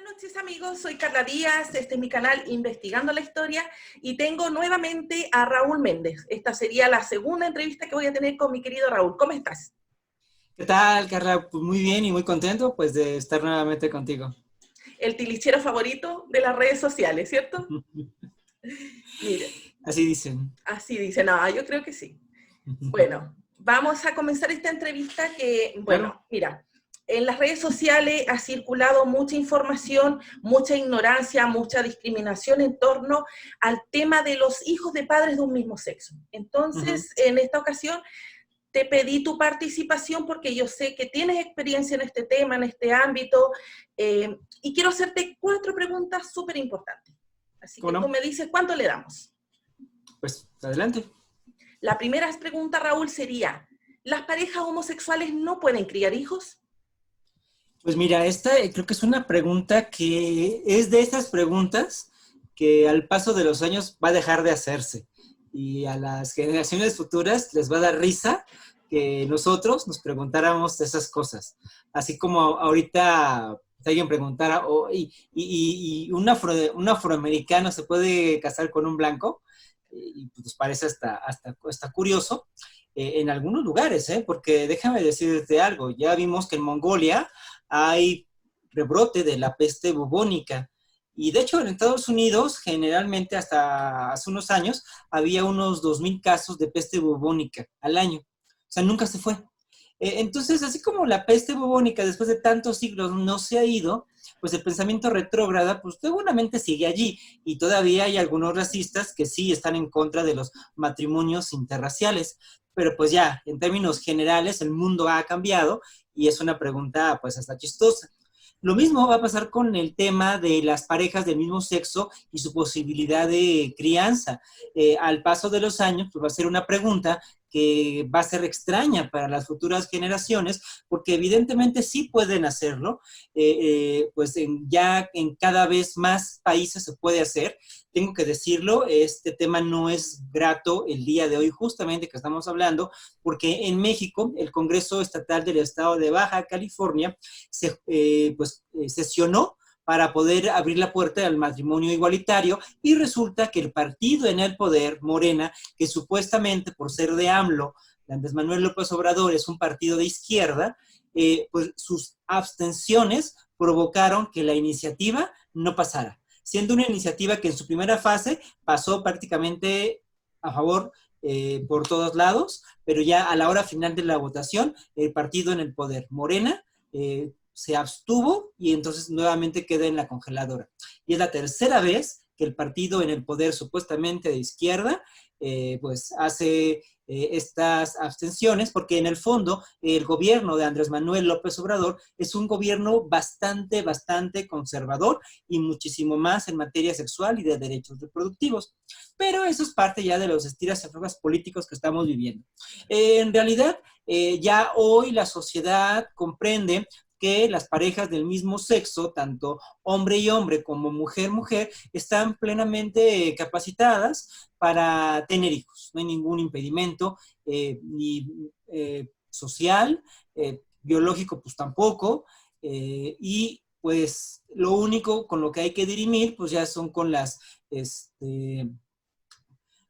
Buenas noches amigos, soy Carla Díaz, este es mi canal Investigando la Historia y tengo nuevamente a Raúl Méndez. Esta sería la segunda entrevista que voy a tener con mi querido Raúl. ¿Cómo estás? ¿Qué tal, Carla? Pues muy bien y muy contento pues de estar nuevamente contigo. El tilichero favorito de las redes sociales, ¿cierto? Mire, Así dicen. así dice, no, yo creo que sí. Bueno, vamos a comenzar esta entrevista que, Claro. bueno, mira, en las redes sociales ha circulado mucha información, mucha ignorancia, mucha discriminación en torno al tema de los hijos de padres de un mismo sexo. Ujú. Entonces, en esta ocasión, te pedí tu participación porque yo sé que tienes experiencia en este tema, en este ámbito, y quiero hacerte 4 preguntas súper importantes. Así ¿Cómo que tú no? me dices, ¿cuánto le damos? Pues adelante. La primera pregunta, Raúl, sería, ¿las parejas homosexuales no pueden criar hijos? Pues mira, esta creo que es una pregunta que es de esas preguntas que al paso de los años va a dejar de hacerse. Y a las generaciones futuras les va a dar risa que nosotros nos preguntáramos esas cosas. Así como ahorita si alguien preguntara, ¿y un afroamericano se puede casar con un blanco? Y pues parece hasta curioso en algunos lugares, ¿eh? Porque déjame decirte algo, ya vimos que en Mongolia hay rebrote de la peste bubónica. Y de hecho en Estados Unidos, generalmente hasta hace unos años, había unos 2,000 casos de peste bubónica al año. O sea, nunca se fue. Entonces, así como la peste bubónica después de tantos siglos no se ha ido, pues el pensamiento retrógrada, pues seguramente sigue allí. Y todavía hay algunos racistas que sí están en contra de los matrimonios interraciales. Pero pues ya, en términos generales, el mundo ha cambiado y es una pregunta pues hasta chistosa. Lo mismo va a pasar con el tema de las parejas del mismo sexo y su posibilidad de crianza. Al paso de los años, pues va a ser una pregunta que va a ser extraña para las futuras generaciones, porque evidentemente sí pueden hacerlo, pues ya en cada vez más países se puede hacer. Tengo que decirlo, este tema no es grato el día de hoy, justamente que estamos hablando, porque en México el Congreso Estatal del Estado de Baja California sesionó para poder abrir la puerta al matrimonio igualitario y resulta que el partido en el poder, Morena, que supuestamente por ser de AMLO, de Andrés Manuel López Obrador, es un partido de izquierda, pues sus abstenciones provocaron que la iniciativa no pasara, siendo una iniciativa que en su primera fase pasó prácticamente a favor por todos lados, pero ya a la hora final de la votación, el partido en el poder, Morena, se abstuvo y entonces nuevamente queda en la congeladora. Y es la tercera vez que el partido en el poder supuestamente de izquierda pues hace estas abstenciones, porque en el fondo el gobierno de Andrés Manuel López Obrador es un gobierno bastante conservador y muchísimo más en materia sexual y de derechos reproductivos. Pero eso es parte ya de los estiras y aflojas políticos que estamos viviendo. En realidad, ya hoy la sociedad comprende que las parejas del mismo sexo, tanto hombre y hombre como mujer, están plenamente capacitadas para tener hijos. No hay ningún impedimento, ni social, biológico pues tampoco, y pues lo único con lo que hay que dirimir pues ya son con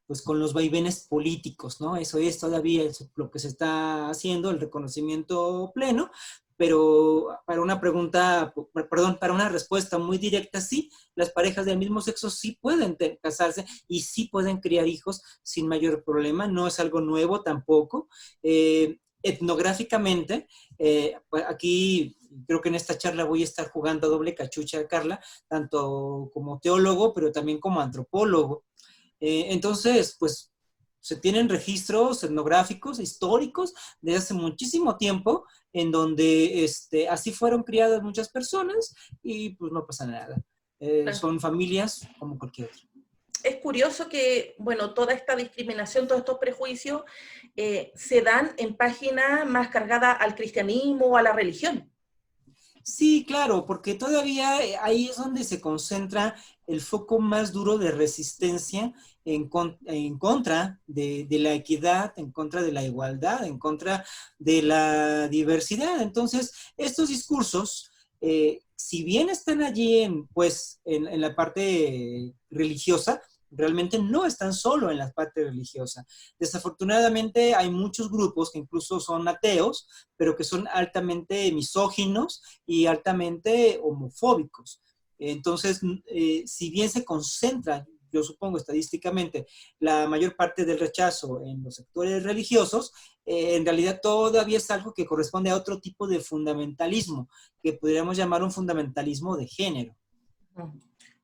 pues con los vaivenes políticos, ¿no? Eso es todavía lo que se está haciendo, el reconocimiento pleno, pero para una pregunta, perdón, para una respuesta muy directa, sí, las parejas del mismo sexo sí pueden casarse y sí pueden criar hijos sin mayor problema, no es algo nuevo tampoco. Etnográficamente, pues aquí creo que en esta charla voy a estar jugando a doble cachucha, Carla, tanto como teólogo, pero también como antropólogo. Entonces, pues se tienen registros etnográficos, históricos, de hace muchísimo tiempo, en donde así fueron criadas muchas personas y pues no pasa nada. Son familias como cualquier otra. Es curioso que, bueno, toda esta discriminación, todos estos prejuicios se dan en páginas más cargadas al cristianismo o a la religión. Sí, claro, porque todavía ahí es donde se concentra el foco más duro de resistencia en contra de la equidad, en contra de la igualdad, en contra de la diversidad. Entonces, estos discursos si bien están allí en la parte religiosa, realmente no están solo en la parte religiosa. Desafortunadamente hay muchos grupos que incluso son ateos, pero que son altamente misóginos y altamente homofóbicos. Entonces, si bien se concentran, yo supongo estadísticamente, la mayor parte del rechazo en los sectores religiosos, en realidad todavía es algo que corresponde a otro tipo de fundamentalismo, que podríamos llamar un fundamentalismo de género.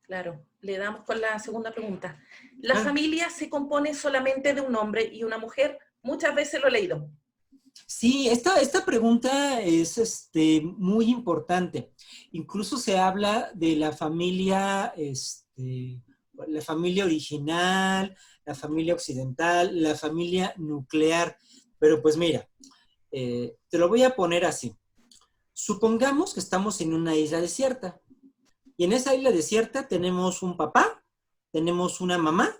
Claro, le damos con la segunda pregunta. ¿La Claro. familia se compone solamente de un hombre y una mujer? Muchas veces lo he leído. Sí, esta pregunta es muy importante. Incluso se habla de la familia original, la familia occidental, la familia nuclear. Pero pues mira, te lo voy a poner así. Supongamos que estamos en una isla desierta. Y en esa isla desierta tenemos un papá, tenemos una mamá,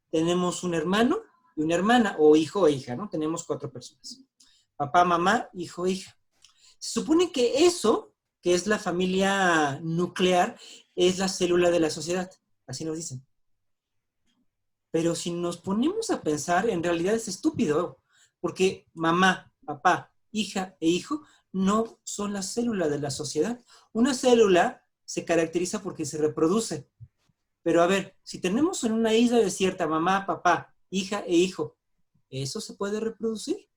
tenemos un hermano y una hermana, o hijo e hija, ¿no? Tenemos 4 personas. Papá, mamá, hijo, hija. Se supone que eso, que es la familia nuclear, es la célula de la sociedad. Así nos dicen. Pero si nos ponemos a pensar, en realidad es estúpido, porque mamá, papá, hija e hijo no son la célula de la sociedad. Una célula se caracteriza porque se reproduce. Pero a ver, si tenemos en una isla desierta mamá, papá, hija e hijo, ¿eso se puede reproducir?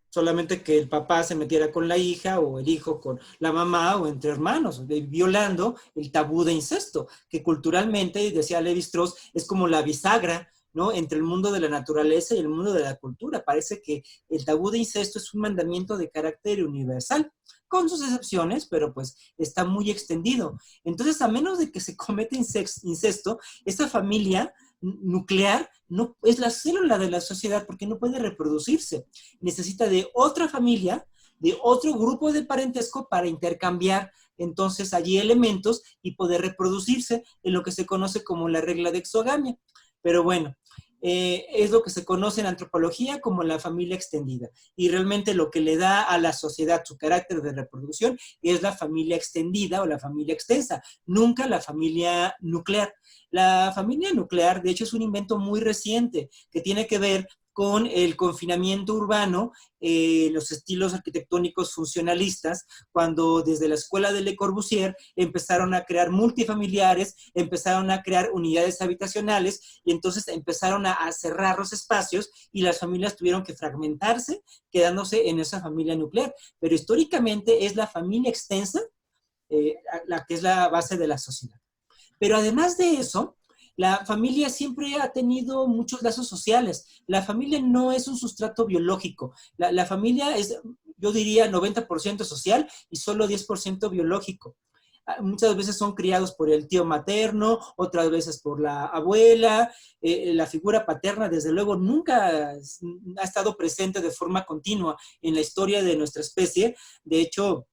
Solamente que el papá se metiera con la hija o el hijo con la mamá o entre hermanos, violando el tabú de incesto, que culturalmente, decía Levi-Strauss, es como la bisagra, ¿no? Entre el mundo de la naturaleza y el mundo de la cultura. Parece que el tabú de incesto es un mandamiento de carácter universal, con sus excepciones, pero pues está muy extendido. Entonces, a menos de que se cometa incesto, esa familia nuclear no es la célula de la sociedad porque no puede reproducirse. Necesita de otra familia, de otro grupo de parentesco para intercambiar entonces allí elementos y poder reproducirse en lo que se conoce como la regla de exogamia. Pero bueno, es lo que se conoce en antropología como la familia extendida. Y realmente lo que le da a la sociedad su carácter de reproducción es la familia extendida o la familia extensa, nunca la familia nuclear. La familia nuclear, de hecho, es un invento muy reciente que tiene que ver con el confinamiento urbano, los estilos arquitectónicos funcionalistas, cuando desde la escuela de Le Corbusier empezaron a crear multifamiliares, empezaron a crear unidades habitacionales y entonces empezaron a cerrar los espacios y las familias tuvieron que fragmentarse, quedándose en esa familia nuclear. Pero históricamente es la familia extensa la que es la base de la sociedad. Pero además de eso, la familia siempre ha tenido muchos lazos sociales. La familia no es un sustrato biológico. La familia es, yo diría, 90% social y solo 10% biológico. Muchas veces son criados por el tío materno, otras veces por la abuela. La figura paterna, desde luego, nunca ha estado presente de forma continua en la historia de nuestra especie. De hecho,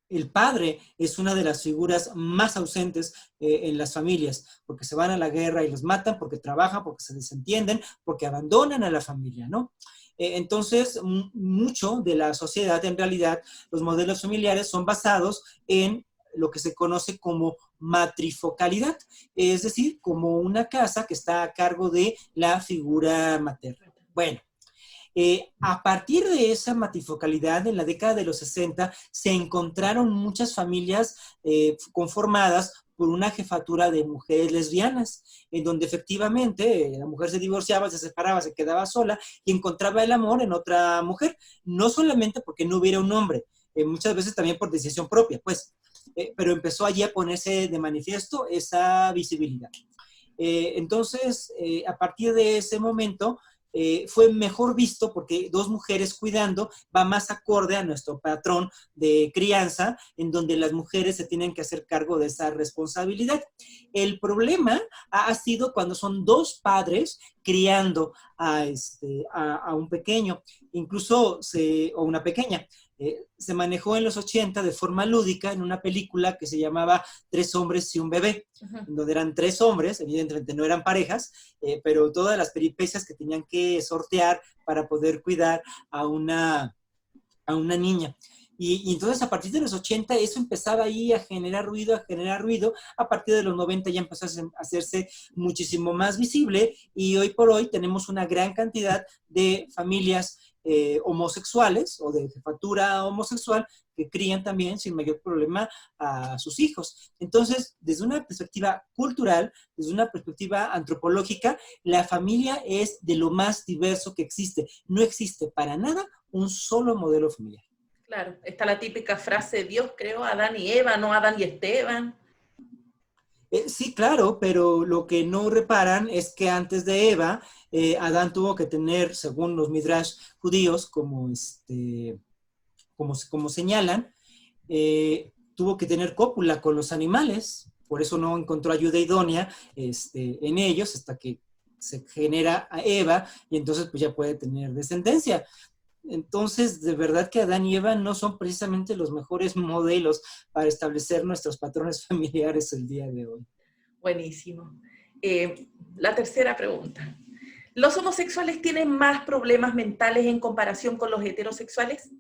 el padre es una de las figuras más ausentes en las familias, porque se van a la guerra y los matan, porque trabajan, porque se desentienden, porque abandonan a la familia, ¿no? Entonces, mucho de la sociedad, en realidad, los modelos familiares son basados en lo que se conoce como matrifocalidad, es decir, como una casa que está a cargo de la figura materna. Bueno, a partir de esa matrifocalidad, en la década de los 60, se encontraron muchas familias conformadas por una jefatura de mujeres lesbianas, en donde efectivamente la mujer se divorciaba, se separaba, se quedaba sola y encontraba el amor en otra mujer, no solamente porque no hubiera un hombre, muchas veces también por decisión propia, pues, pero empezó allí a ponerse de manifiesto esa visibilidad. Entonces, a partir de ese momento, fue mejor visto porque 2 mujeres cuidando va más acorde a nuestro patrón de crianza, en donde las mujeres se tienen que hacer cargo de esa responsabilidad. El problema ha sido cuando son 2 padres criando a un pequeño, incluso o una pequeña. Se manejó en los 80 de forma lúdica en una película que se llamaba 3 hombres y un bebé, donde eran 3 hombres, evidentemente no eran parejas, pero todas las peripecias que tenían que sortear para poder cuidar a una a una niña. Y entonces a partir de los 80 eso empezaba ahí a generar ruido, a partir de los 90 ya empezó a hacerse muchísimo más visible y hoy por hoy tenemos una gran cantidad de familias homosexuales o de jefatura homosexual que crían también sin mayor problema a sus hijos. Entonces, desde una perspectiva cultural, desde una perspectiva antropológica, la familia es de lo más diverso que existe. No existe para nada un solo modelo familiar. Claro, está la típica frase, Dios creó a Adán y Eva, no Adán y Esteban. Sí, claro, pero lo que no reparan es que antes de Eva, Adán tuvo que tener, según los midrash judíos, como señalan, tuvo que tener cópula con los animales, por eso no encontró ayuda idónea en ellos hasta que se genera a Eva y entonces pues ya puede tener descendencia. Entonces, de verdad que Adán y Eva no son precisamente los mejores modelos para establecer nuestros patrones familiares el día de hoy. Buenísimo. La tercera pregunta. ¿Los homosexuales tienen más problemas mentales en comparación con los heterosexuales?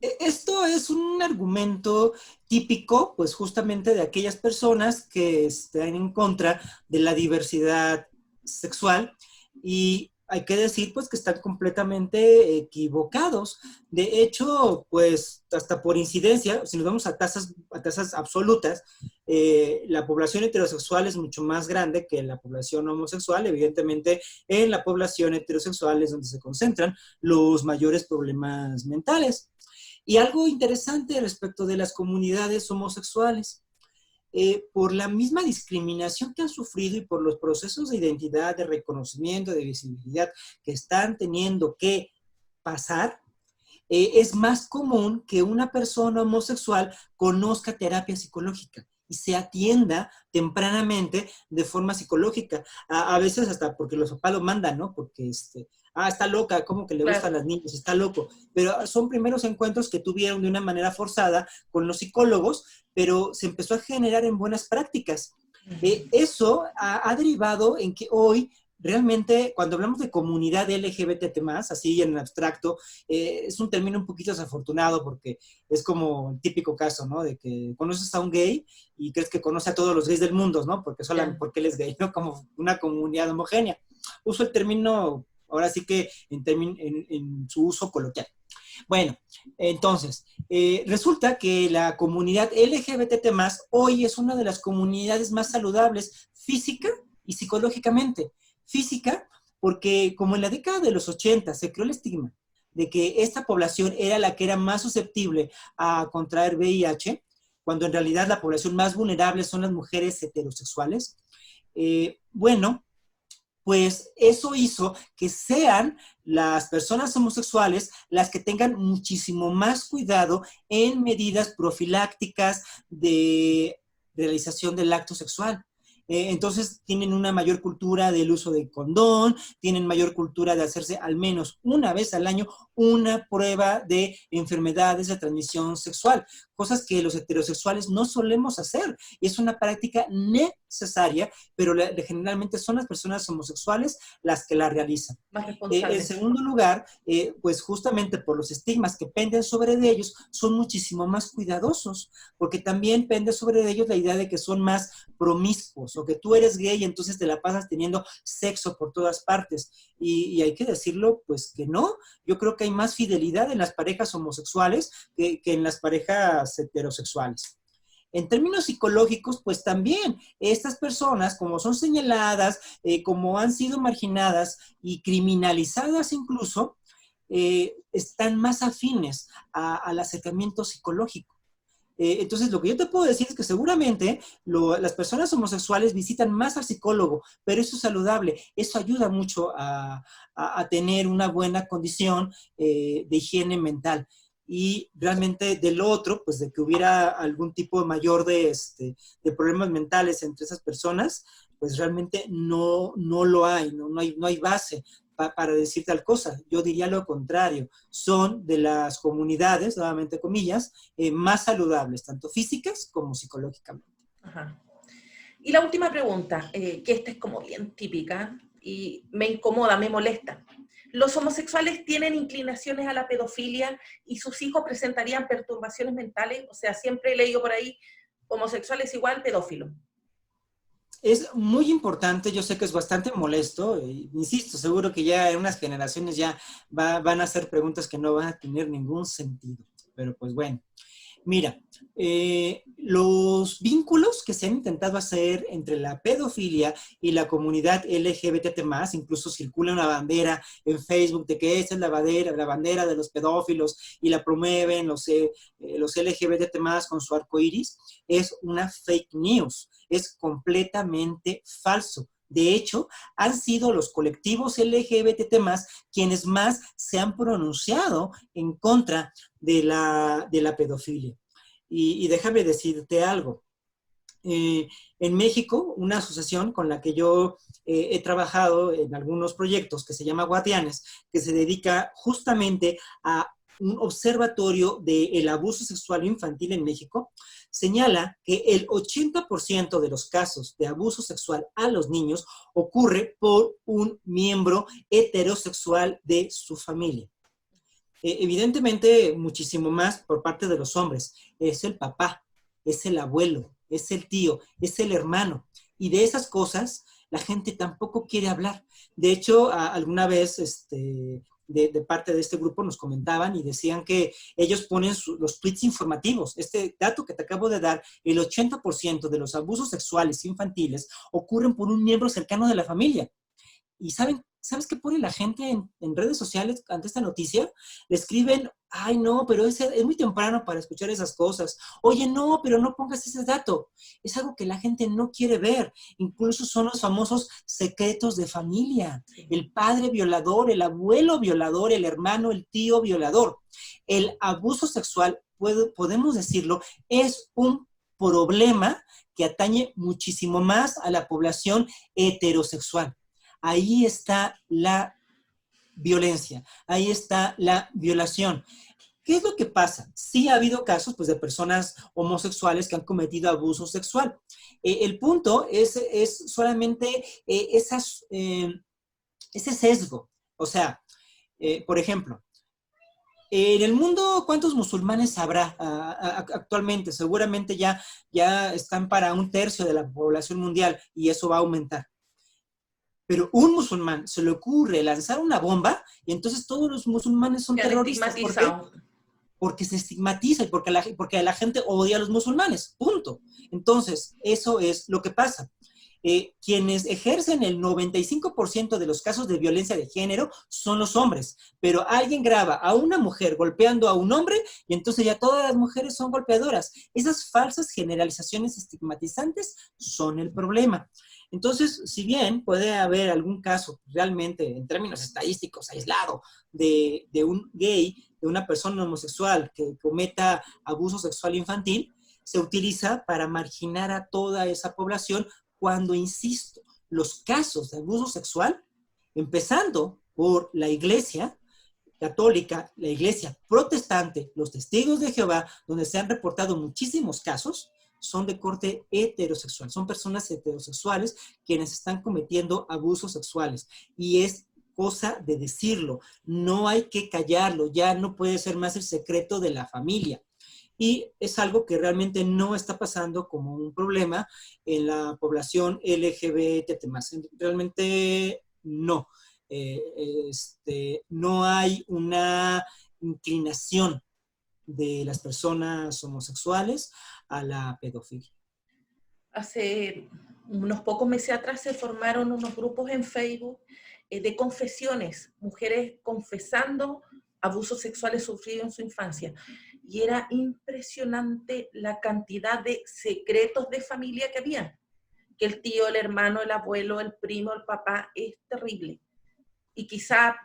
Esto es un argumento típico, pues justamente de aquellas personas que están en contra de la diversidad sexual y hay que decir pues que están completamente equivocados. De hecho, pues hasta por incidencia, si nos vamos a tasas absolutas, la población heterosexual es mucho más grande que la población homosexual. Evidentemente, en la población heterosexual es donde se concentran los mayores problemas mentales. Y algo interesante respecto de las comunidades homosexuales, por la misma discriminación que han sufrido y por los procesos de identidad, de reconocimiento, de visibilidad que están teniendo que pasar, es más común que una persona homosexual conozca terapia psicológica y se atienda tempranamente de forma psicológica. A veces hasta porque los papás lo mandan, ¿no? Porque está loca, como que le gustan las niñas, está loco. Pero son primeros encuentros que tuvieron de una manera forzada con los psicólogos, pero se empezó a generar en buenas prácticas. Eso ha derivado en que hoy realmente, cuando hablamos de comunidad LGBT+, así en abstracto, es un término un poquito desafortunado porque es como el típico caso, ¿no? De que conoces a un gay y crees que conoce a todos los gays del mundo, ¿no? Porque él es gay, ¿no? Como una comunidad homogénea. Uso el término, ahora sí que en su uso coloquial. Bueno, entonces, resulta que la comunidad LGBT+, hoy es una de las comunidades más saludables física y psicológicamente. Física, porque como en la década de los 80 se creó el estigma de que esta población era la que era más susceptible a contraer VIH, cuando en realidad la población más vulnerable son las mujeres heterosexuales. Bueno, pues eso hizo que sean las personas homosexuales las que tengan muchísimo más cuidado en medidas profilácticas de realización del acto sexual. Entonces tienen una mayor cultura del uso de condón, tienen mayor cultura de hacerse al menos una vez al año una prueba de enfermedades de transmisión sexual, cosas que los heterosexuales no solemos hacer. Y es una práctica necesaria, pero generalmente son las personas homosexuales las que la realizan. Más responsables. En segundo lugar, pues justamente por los estigmas que penden sobre de ellos, son muchísimo más cuidadosos, porque también pende sobre ellos la idea de que son más promiscuos, o que tú eres gay y entonces te la pasas teniendo sexo por todas partes. Y hay que decirlo, pues que no. Yo creo que hay más fidelidad en las parejas homosexuales que en las parejas heterosexuales. En términos psicológicos, pues también estas personas, como son señaladas, como han sido marginadas y criminalizadas incluso, están más afines al acercamiento psicológico. Entonces, lo que yo te puedo decir es que seguramente las personas homosexuales visitan más al psicólogo, pero eso es saludable, eso ayuda mucho a tener una buena condición de higiene mental. Y realmente del otro, pues de que hubiera algún tipo mayor de problemas mentales entre esas personas, pues realmente no lo hay, no hay base para decir tal cosa. Yo diría lo contrario, son de las comunidades, nuevamente comillas, más saludables, tanto físicas como psicológicamente. Ajá. Y la última pregunta, que esta es como bien típica y me incomoda, me molesta. Los homosexuales tienen inclinaciones a la pedofilia y sus hijos presentarían perturbaciones mentales. O sea, siempre he leído por ahí, homosexual es igual pedófilo. Es muy importante, yo sé que es bastante molesto, insisto, seguro que ya en unas generaciones ya van a hacer preguntas que no van a tener ningún sentido, pero pues bueno. Mira, los vínculos que se han intentado hacer entre la pedofilia y la comunidad LGBT+, incluso circula una bandera en Facebook de que esa es la bandera de los pedófilos y la promueven los LGBT+, con su arco iris, es una fake news, es completamente falso. De hecho, han sido los colectivos LGBT+, quienes más se han pronunciado en contra de la pedofilia. Y déjame decirte algo. En México, una asociación con la que yo he trabajado en algunos proyectos que se llama Guardianes, que se dedica justamente a un observatorio del abuso sexual infantil en México, señala que el 80% de los casos de abuso sexual a los niños ocurre por un miembro heterosexual de su familia. Evidentemente, muchísimo más por parte de los hombres. Es el papá, es el abuelo, es el tío, es el hermano. Y de esas cosas la gente tampoco quiere hablar. De hecho, alguna vez de parte de este grupo nos comentaban y decían que ellos ponen los tweets informativos. Este dato que te acabo de dar, el 80% de los abusos sexuales infantiles ocurren por un miembro cercano de la familia. Y ¿sabes qué pone la gente en redes sociales ante esta noticia? Le escriben, ay no, pero es muy temprano para escuchar esas cosas. Oye, no, pero no pongas ese dato. Es algo que la gente no quiere ver. Incluso son los famosos secretos de familia. El padre violador, el abuelo violador, el hermano, el tío violador. El abuso sexual, podemos decirlo, es un problema que atañe muchísimo más a la población heterosexual. Ahí está la violencia, ahí está la violación. ¿Qué es lo que pasa? Sí ha habido casos pues, de personas homosexuales que han cometido abuso sexual. El punto es solamente ese sesgo. O sea, por ejemplo, en el mundo, ¿cuántos musulmanes habrá actualmente? Seguramente ya están para 1/3 de la población mundial y eso va a aumentar. Pero un musulmán se le ocurre lanzar una bomba y entonces todos los musulmanes son terroristas. ¿Por qué? Porque se estigmatiza y porque la gente odia a los musulmanes, punto. Entonces, eso es lo que pasa. Quienes ejercen el 95% de los casos de violencia de género son los hombres, pero alguien graba a una mujer golpeando a un hombre y entonces ya todas las mujeres son golpeadoras. Esas falsas generalizaciones estigmatizantes son el problema. Entonces, si bien puede haber algún caso realmente, en términos estadísticos, aislado de un gay, de una persona homosexual que cometa abuso sexual infantil, se utiliza para marginar a toda esa población cuando, insisto, los casos de abuso sexual, empezando por la Iglesia católica, la Iglesia protestante, los testigos de Jehová, donde se han reportado muchísimos casos, son de corte heterosexual, son personas heterosexuales quienes están cometiendo abusos sexuales y es cosa de decirlo, no hay que callarlo, ya no puede ser más el secreto de la familia. Y es algo que realmente no está pasando como un problema en la población LGBT+. Realmente no. No hay una inclinación de las personas homosexuales a la pedofilia. Hace unos pocos meses atrás se formaron unos grupos en Facebook de confesiones, mujeres confesando abusos sexuales sufridos en su infancia. Y era impresionante la cantidad de secretos de familia que había. Que el tío, el hermano, el abuelo, el primo, el papá, es terrible. Y quizá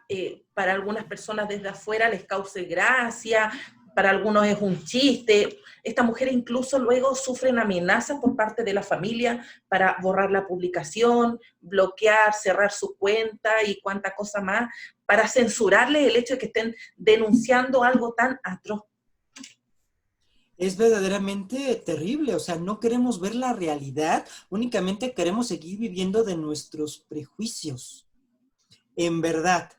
para algunas personas desde afuera les cause gracia, para algunos es un chiste. Estas mujeres incluso luego sufren amenazas por parte de la familia para borrar la publicación, bloquear, cerrar su cuenta y cuánta cosa más, para censurarles el hecho de que estén denunciando algo tan atroz. Es verdaderamente terrible, o sea, no queremos ver la realidad, únicamente queremos seguir viviendo de nuestros prejuicios. En verdad,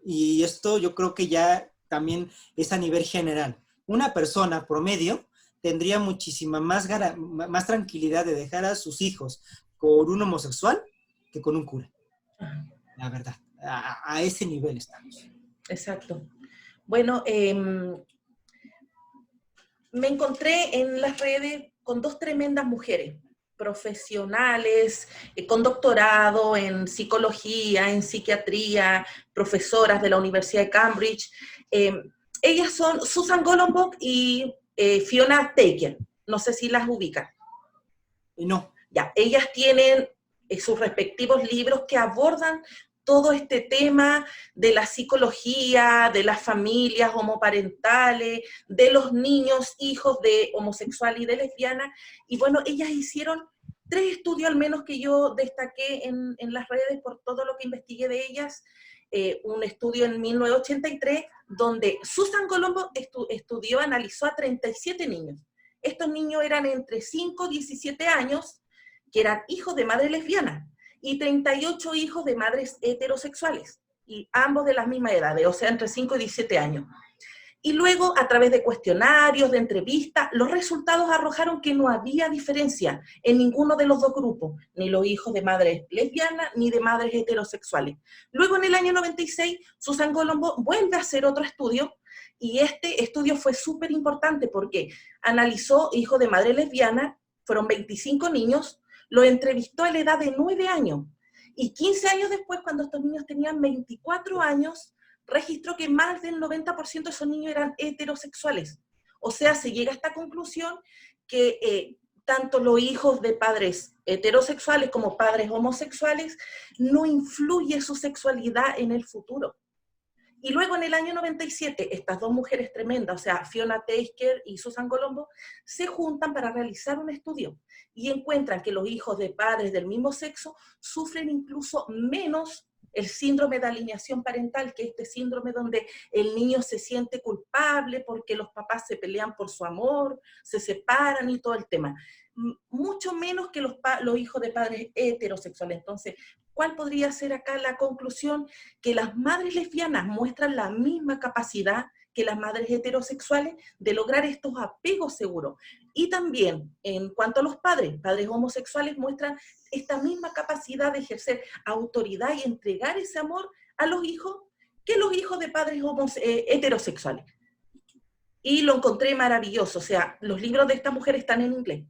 y esto yo creo que ya también es a nivel general. Una persona promedio tendría muchísima más tranquilidad de dejar a sus hijos con un homosexual que con un cura, la verdad. A ese nivel estamos. Exacto. Bueno, me encontré en las redes con dos tremendas mujeres, profesionales, con doctorado en psicología, en psiquiatría, profesoras de la Universidad de Cambridge. Eh, Ellas son Susan Golombok y Fiona Taker. No sé si las ubican. No. Ya, ellas tienen sus respectivos libros que abordan todo este tema de la psicología, de las familias homoparentales, de los niños, hijos de homosexual y de lesbiana. Y bueno, ellas hicieron 3 estudios al menos que yo destaqué en las redes por todo lo que investigué de ellas. Un estudio en 1983 donde Susan Colombo estudió, analizó a 37 niños. Estos niños eran entre 5 y 17 años, que eran hijos de madres lesbianas, y 38 hijos de madres heterosexuales, y ambos de las mismas edades, o sea, entre 5 y 17 años. Y luego, a través de cuestionarios, de entrevistas, los resultados arrojaron que no había diferencia en ninguno de los dos grupos, ni los hijos de madres lesbianas ni de madres heterosexuales. Luego, en el año 96, Susan Colombo vuelve a hacer otro estudio, y este estudio fue súper importante porque analizó hijos de madre lesbiana, fueron 25 niños, los entrevistó a la edad de 9 años, y 15 años después, cuando estos niños tenían 24 años, registró que más del 90% de esos niños eran heterosexuales. O sea, se llega a esta conclusión que tanto los hijos de padres heterosexuales como padres homosexuales no influye su sexualidad en el futuro. Y luego en el año 97, estas dos mujeres tremendas, o sea, Fiona Taker y Susan Colombo, se juntan para realizar un estudio y encuentran que los hijos de padres del mismo sexo sufren incluso menos el síndrome de alienación parental, que es este síndrome donde el niño se siente culpable porque los papás se pelean por su amor, se separan y todo el tema. Mucho menos que los hijos de padres heterosexuales. Entonces, ¿cuál podría ser acá la conclusión? Que las madres lesbianas muestran la misma capacidad que las madres heterosexuales de lograr estos apegos seguros. Y también, en cuanto a los padres homosexuales muestran esta misma capacidad de ejercer autoridad y entregar ese amor a los hijos que los hijos de padres heterosexuales. Y lo encontré maravilloso, o sea, los libros de esta mujer están en inglés,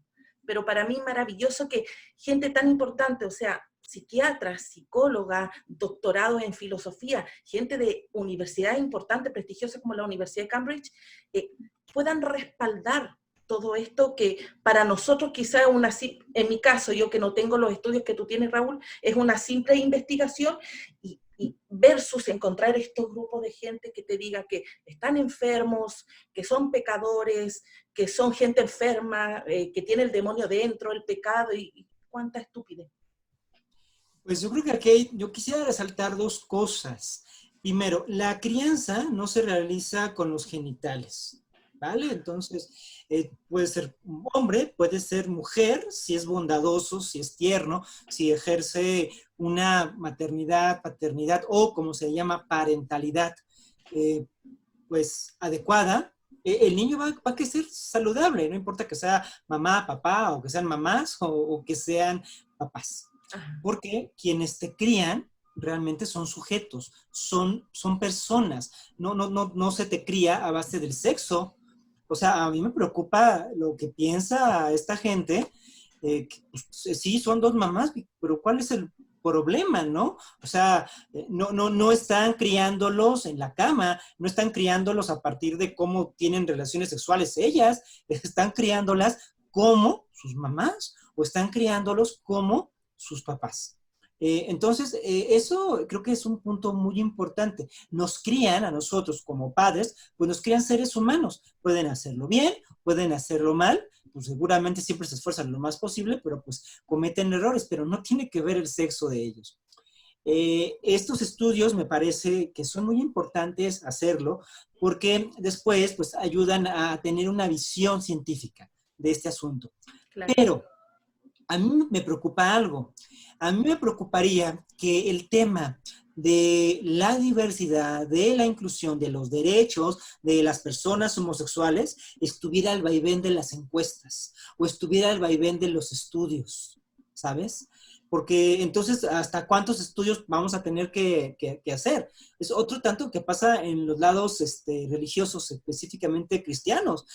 pero para mí maravilloso que gente tan importante, o sea, psiquiatras, psicólogas, doctorados en filosofía, gente de universidades importantes, prestigiosas como la Universidad de Cambridge, puedan respaldar todo esto que para nosotros quizá en mi caso, yo que no tengo los estudios que tú tienes, Raúl, es una simple investigación, y versus encontrar estos grupos de gente que te diga que están enfermos, que son pecadores, que son gente enferma, que tiene el demonio dentro, el pecado, y cuánta estupidez. Pues yo creo que aquí yo quisiera resaltar dos cosas. Primero, la crianza no se realiza con los genitales, ¿vale? Entonces, puede ser hombre, puede ser mujer, si es bondadoso, si es tierno, si ejerce una maternidad, paternidad o como se llama parentalidad, pues adecuada. El niño va a crecer saludable, no importa que sea mamá, papá, o que sean mamás o que sean papás. Porque quienes te crían realmente son sujetos, son personas, no se te cría a base del sexo. O sea, a mí me preocupa lo que piensa esta gente, que, pues, sí, son dos mamás, pero ¿cuál es el problema, no? O sea, no están criándolos en la cama, no están criándolos a partir de cómo tienen relaciones sexuales ellas, están criándolas como sus mamás, o están criándolos como sus papás. Entonces, eso creo que es un punto muy importante. Nos crían a nosotros como padres, pues nos crían seres humanos. Pueden hacerlo bien, pueden hacerlo mal, pues seguramente siempre se esfuerzan lo más posible, pero pues cometen errores, pero no tiene que ver el sexo de ellos. Estos estudios me parece que son muy importantes hacerlo porque después pues ayudan a tener una visión científica de este asunto. Claro. Pero a mí me preocupa algo. A mí me preocuparía que el tema de la diversidad, de la inclusión, de los derechos de las personas homosexuales, estuviera al vaivén de las encuestas o estuviera al vaivén de los estudios, ¿sabes? Porque entonces, ¿hasta cuántos estudios vamos a tener que hacer? Es otro tanto que pasa en los lados religiosos, específicamente cristianos.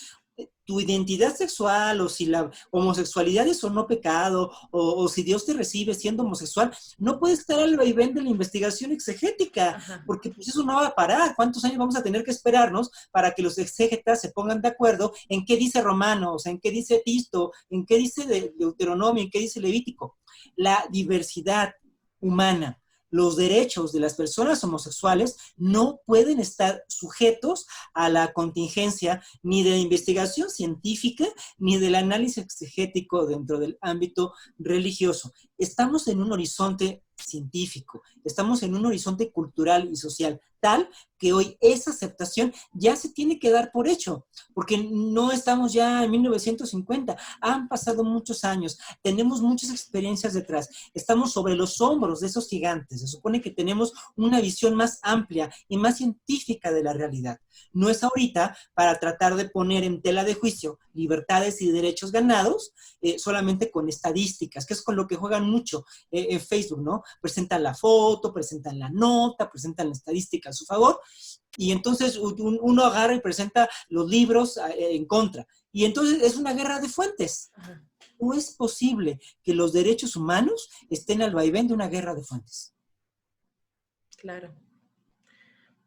Tu identidad sexual o si la homosexualidad es o no pecado o si Dios te recibe siendo homosexual, no puede estar al vaivén de la investigación exegética, Ajá. porque pues eso no va a parar. ¿Cuántos años vamos a tener que esperarnos para que los exégetas se pongan de acuerdo en qué dice Romanos, en qué dice Tisto, en qué dice Deuteronomio, en qué dice Levítico? La diversidad humana, los derechos de las personas homosexuales no pueden estar sujetos a la contingencia ni de la investigación científica ni del análisis exegético dentro del ámbito religioso. Estamos en un horizonte científico, estamos en un horizonte cultural y social tal que hoy esa aceptación ya se tiene que dar por hecho, porque no estamos ya en 1950, han pasado muchos años, tenemos muchas experiencias detrás, estamos sobre los hombros de esos gigantes, se supone que tenemos una visión más amplia y más científica de la realidad. No es ahorita para tratar de poner en tela de juicio libertades y derechos ganados solamente con estadísticas, que es con lo que juegan mucho en Facebook, ¿no? Presentan la foto, presentan la nota, presentan la estadística a su favor, y entonces uno agarra y presenta los libros en contra. Y entonces es una guerra de fuentes. Ajá. No es posible que los derechos humanos estén al vaivén de una guerra de fuentes. Claro.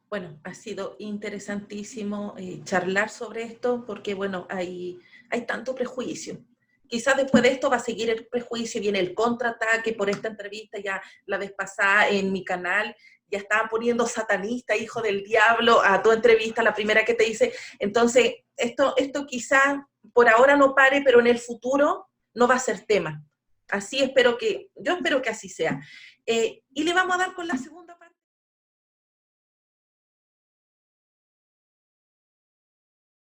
Bueno, ha sido interesantísimo charlar sobre esto porque, bueno, hay tanto prejuicio. Quizás después de esto va a seguir el prejuicio, viene el contraataque por esta entrevista, ya la vez pasada en mi canal, ya estaban poniendo satanista, hijo del diablo, a tu entrevista, la primera que te hice. Entonces, esto quizás por ahora no pare, pero en el futuro no va a ser tema. Yo espero que así sea. Y le vamos a dar con la segunda parte.